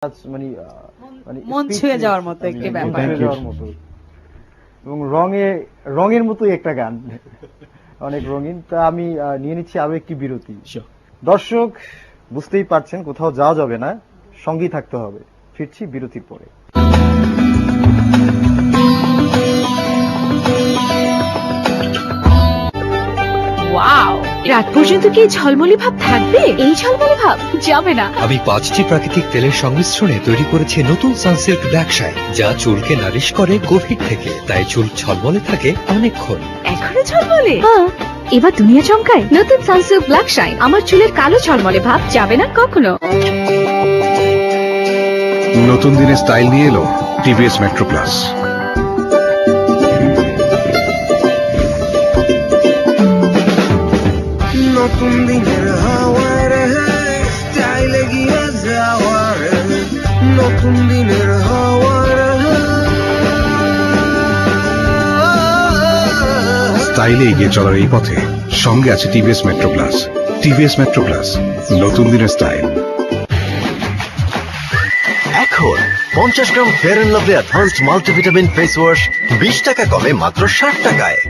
মানে মানে মন ছুঁয়ে যাওয়ার মতো একটি ব্যাপার। এবং রঙের মতোই একটা গান, অনেক রঙিন। তা আমি নিয়ে নিচ্ছি আরো একটি বিরতি। দর্শক বুঝতেই পারছেন, কোথাও যাওয়া যাবে না, সঙ্গেই থাকতে হবে। ফিরছি বিরতির পরে। ওয়াও, রাত পর্যন্ত কি ঝলমলি ভাব থাকবে? এই ঝলমলি ভাব যাবে না। আমি 5টি প্রাকৃতিক তেলের সংমিশ্রণে তৈরি করেছি নতুন সানসিল্ক ব্ল্যাক শাইন, যা চুলকে নারিশ করে গভীর থেকে, তাই চুল ঝলমলে থাকে অনেকক্ষণ। এখনো ঝলমলে? এবার দুনিয়া চমকায় নতুন সানসিল্ক ব্ল্যাক শাইন। আমার চুলের কালো ঝলমলে ভাব যাবে না কখনো। নতুন দিনে স্টাইল নিয়ে এলো টিভিএস মেট্রো প্লাস। নতুন দিনের হাওয়ার স্টাইল এগিয়ে যাওয়ার, নতুন দিনের হাওয়ার স্টাইলে এগিয়ে চলার এই পথে সঙ্গে আছে TVS Metro Plus. TVS Metro Plus, নতুন দিনের স্টাইল। এখন 50 gram Fair and Lovely advanced multivitamin face wash 20 টাকা কমে মাত্র 60 টাকায়।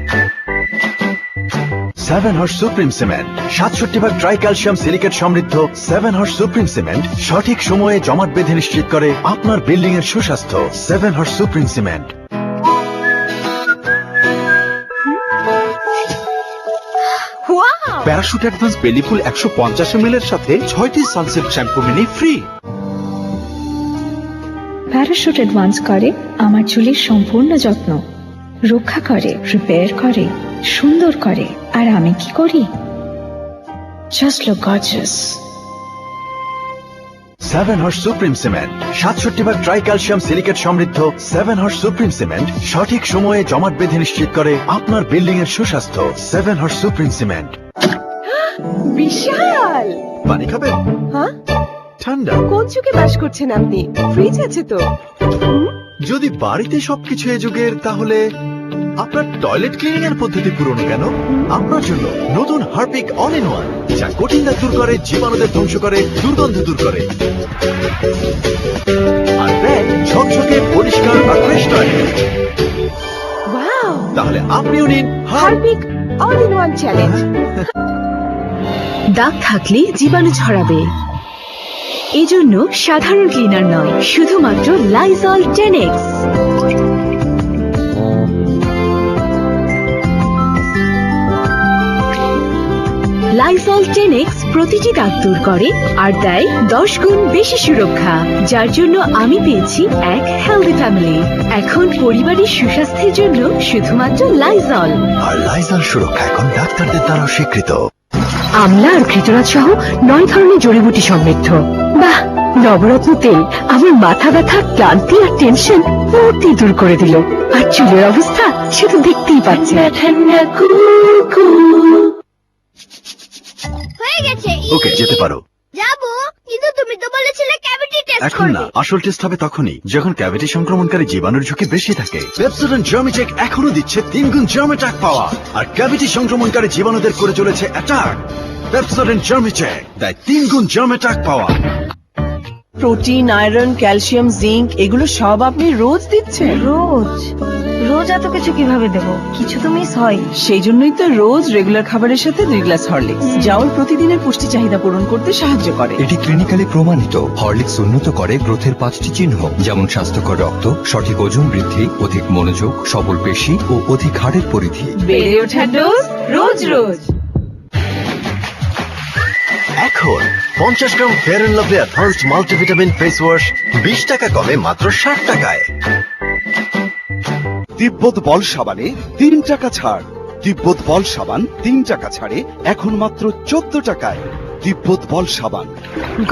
7 horse supreme cement 67 tricalcium silicate সমৃদ্ধ 7 হর্স সুপ্রিম সিমেন্ট সঠিক সময়ে জমাট বেঁধে নিশ্চিত করে আপনার বিল্ডিং এর সুস্বাস্থ্য। 7 horse supreme cement. Parachute advance Beliphool 150 ml এর সাথে 6টি Sunsilk shampoo mini free. Parachute advance করে আমার চুলের সম্পূর্ণ যত্ন, রক্ষা করে, রিপেয়ার করে, সুন্দর করে। আর আমি কি করি? Just look gorgeous. 7 horse supreme cement 67 tricalcium silicate সমৃদ্ধ 7 হর্স সুপ্রিম সিমেন্ট সঠিক সময়ে জমাট বেঁধে নিশ্চিত করে আপনার বিল্ডিং এর সুস্বাস্থ্য। 7 হর্স সুপ্রিম সিমেন্ট। বিশাল! পানি খাবেন? হ্যাঁ? ঠান্ডা? কোন যুগে বাস করছেন আপনি? ফ্রিজ আছে তো? যদি বাড়িতে সবকিছু এ যুগের, তাহলে আপনার টয়লেট ক্লিনিং এর পদ্ধতি পুরনো কেন? আপনার জন্য নতুন হারপিক অল ইন ওয়ান, যা কঠিন দাগ দূর করে, জীবাণুদের ধ্বংস করে, দুর্গন্ধ দূর করে, আর দেয় ঝকঝকে পরিষ্কার আর ফ্রেশ টয়লেট। ওয়াও! তাহলে আপনিও নিন Harpic all in one challenge. দাগ থাকলে জীবাণু ছড়াবে, এজন্য সাধারণ ক্লিনার নয়, শুধুমাত্র লাইজল 10X। লাইজল 10X প্রতিটি দাগ দূর করে আর দেয় 10 গুণ বেশি সুরক্ষা, যার জন্য আমি পেয়েছি এক হেলদি ফ্যামিলি। এখন পরিবারের সুস্বাস্থ্যের জন্য শুধুমাত্র লাইজল। আর লাইজল সুরক্ষা এখন ডাক্তারদের দ্বারা স্বীকৃত। আমলা আর ঘৃতরাজ সহ 9 ধরনের জড়িবুটি সমৃদ্ধ। বাহ, নবরত্ন তেল আমার মাথা ব্যথা, ক্লান্তি আর টেনশন পুরোটি দূর করে দিল। আর চুলের অবস্থা সে তো দেখতেই পাচ্ছে। হয়ে গেছে। ওকে, যেতে পারো। যাবো, কিন্তু তুমি তো বলেছিলে ক্যাভিটি টেস্ট এখন না, আসল টেস্ট হবে তখনই যখন ক্যাভিটি সংক্রমণকারী জীবাণুর ঝুঁকি বেশি থাকে। পেপসোডেন্ট জার্মিচেক এখনো দিচ্ছে 3 গুণ জার্মিট্যাক পাওয়ার, আর ক্যাভিটি সংক্রমণকারী জীবাণুদের করে চলেছে অ্যাটাক। পেপসোডেন্ট জার্মিচেক দেয় 3 গুণ জার্মিট্যাক পাওয়ার। প্রোটিন, আয়রন, ক্যালসিয়াম, জিঙ্ক এগুলো সব আপনি রোজ দিচ্ছেন? রোজ রোজ এত কিছু কিভাবে দেব? কিছু তো মিস হয়। সেই জন্যই তো রোজ রেগুলার খাবারের সাথে 2 গ্লাস হরলিক্স, যা ওর প্রতিদিনের পুষ্টি চাহিদা পূরণ করতে সাহায্য করে। এটি ক্লিনিক্যালি প্রমাণিত। হরলিক্স উন্নত করে গ্রোথের 5টি চিহ্ন, যেমন স্বাস্থ্যকর রক্ত, সঠিক ওজন বৃদ্ধি, অধিক মনোযোগ, সবল পেশি ও অধিক হাড়ের পরিধি। বেড়ে ওঠার ডোজ রোজ রোজ। এখন 50 gram Fair and Lovely advanced multivitamin face wash 20 টাকা কমে মাত্র 60 টাকায়। তিব্বত বল সাবানে 3 টাকা ছাড়। তিব্বত বল সাবান 3 টাকা ছাড়ে এখন মাত্র 14 টাকায়। তিব্বত বল সাবান।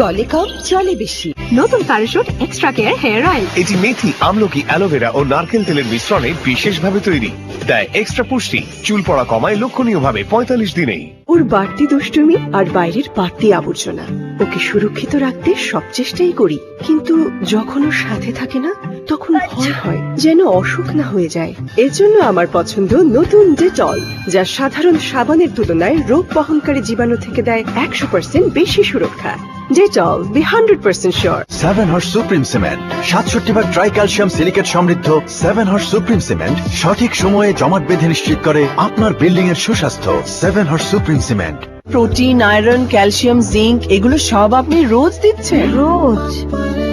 গলে কম, চলে বেশি। নতুন parachute extra care hair oil. এটি মেথি, আমলকি, অ্যালোভেরা ও নারকেল তেলের মিশ্রণে বিশেষভাবে তৈরি, দেয় এক্সট্রা পুষ্টি, চুল পড়া কমায় লক্ষণীয়ভাবে 45 দিনেই। ওর বাড়তি দুষ্টুমি আর বাইরের বাড়তি আবর্জনা, ওকে সুরক্ষিত রাখতে সব চেষ্টাই করি, কিন্তু যখন ওর সাথে থাকে না, তখন ভয় হয় যেন অসুখ না হয়ে যায়। এর জন্য আমার পছন্দ নতুন ডেটল, যা সাধারণ সাবানের তুলনায় রোগ বহনকারী জীবাণু থেকে দেয় 100% বেশি সুরক্ষা। Dettol, be 100% sure. 7 horse supreme cement 67 ভাগ ট্রাই ক্যালসিয়াম সিলিকেট সমৃদ্ধ 7 হর্স সুপ্রিম সিমেন্ট সঠিক সময়ে জমাট বেঁধে নিশ্চিত করে আপনার বিল্ডিং এর সুস্বাস্থ্য। 7 horse supreme cement. Protein, iron, calcium, zinc এগুলো সব আপনি রোজ দিচ্ছেন? রোজ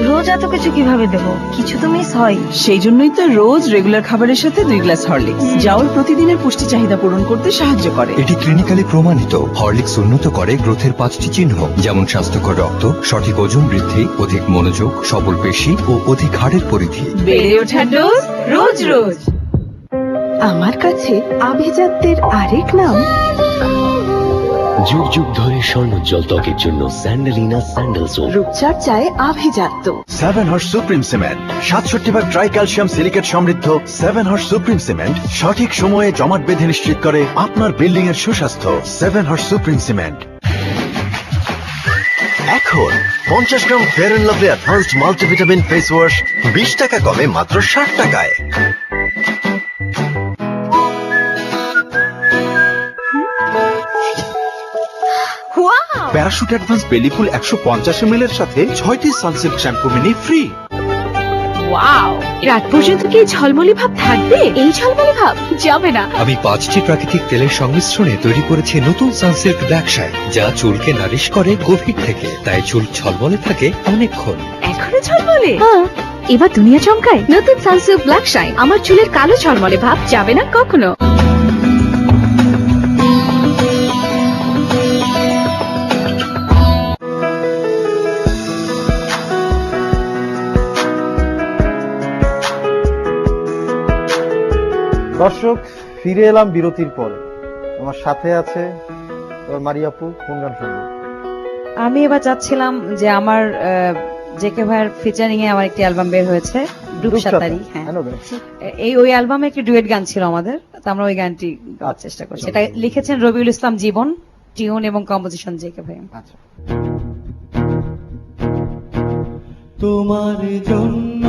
রোজ এত কিছু কিভাবে দেবো? কিছু তো মিস হয়। সেই জন্যই তো রোজ রেগুলার খাবারের সাথে 2 গ্লাস হরলিক্স, যা ওর প্রতিদিনের পুষ্টি চাহিদা পূরণ করতে সাহায্য করে। এটি ক্লিনিক্যালি প্রমাণিত। হরলিক্স উন্নত করে গ্রোথের 5টি চিহ্ন, যেমন স্বাস্থ্যকর রক্ত, সঠিক ওজন বৃদ্ধি, অধিক মনোযোগ, সবল পেশি ও অধিক হাড়ের পরিধি। বেড়ে ওঠার ডোজ রোজ রোজ। আমার কাছে আভিজাত্যের আরেক নাম যুগ যুগ ধরে স্বর্ণোজ্জ্বল ত্বকের জন্য স্যান্ডেলিনা স্যান্ডেল সোপ। রূপচর্চায় আভিজাত্য। 7 হর্স সুপ্রিম সিমেন্ট 67 ভাগ ট্রাই ক্যালসিয়াম সিলিকেট সমৃদ্ধ 7 হর্স সুপ্রিম সিমেন্ট সঠিক সময়ে জমাট বেঁধে নিশ্চিত করে আপনার বিল্ডিং এর সুস্বাস্থ্য। 7 হর্স সুপ্রিম সিমেন্ট। এখন 50 gram Fair and Lovely advanced multivitamin face wash 20 টাকা কমে মাত্র 60 টাকায়। প্যারাশুট অ্যাডভান্স বেলিফুল 150 ml এর সাথে 6টি Sunsilk shampoo mini free. Wow, রাত পর্যন্ত কি এই ঝলমলে ভাব থাকবে? এই ঝলমলে ভাব যাবে না। আমি 5টি প্রাকৃতিক তেলের সংমিশ্রণে তৈরি করেছি নতুন সানসিল্ক ব্ল্যাক শাইন, যা চুলকে নারিশ করে গভীর থেকে, তাই চুল ঝলমলে থাকে অনেকক্ষণ। এখনো ঝলমলে? এবার দুনিয়া চমকায় নতুন সানসিল্ক ব্ল্যাক শাইন। আমার চুলের কালো ঝলমলে ভাব যাবে না কখনো। দর্শক, ফিরে এলাম বিরতির পরে। আমার সাথে আছে মারিয়াপু। কোন গান শুনবো? আমি এবার চাচ্ছিলাম যে আমার জেকে ভাইয়ের ফিচারিং এ আমার একটি অ্যালবাম বের হয়েছে, ডুবসাতারি। হ্যাঁ, ওই অ্যালবামে একটি ডুয়েট গান ছিল আমাদের, তো আমরা ওই গানটি গাওয়ার চেষ্টা করছি। এটা লিখেছেন রবিউল ইসলাম জীবন, টিউন এবং কম্পোজিশন জেকে ভাই। তোমার জন্য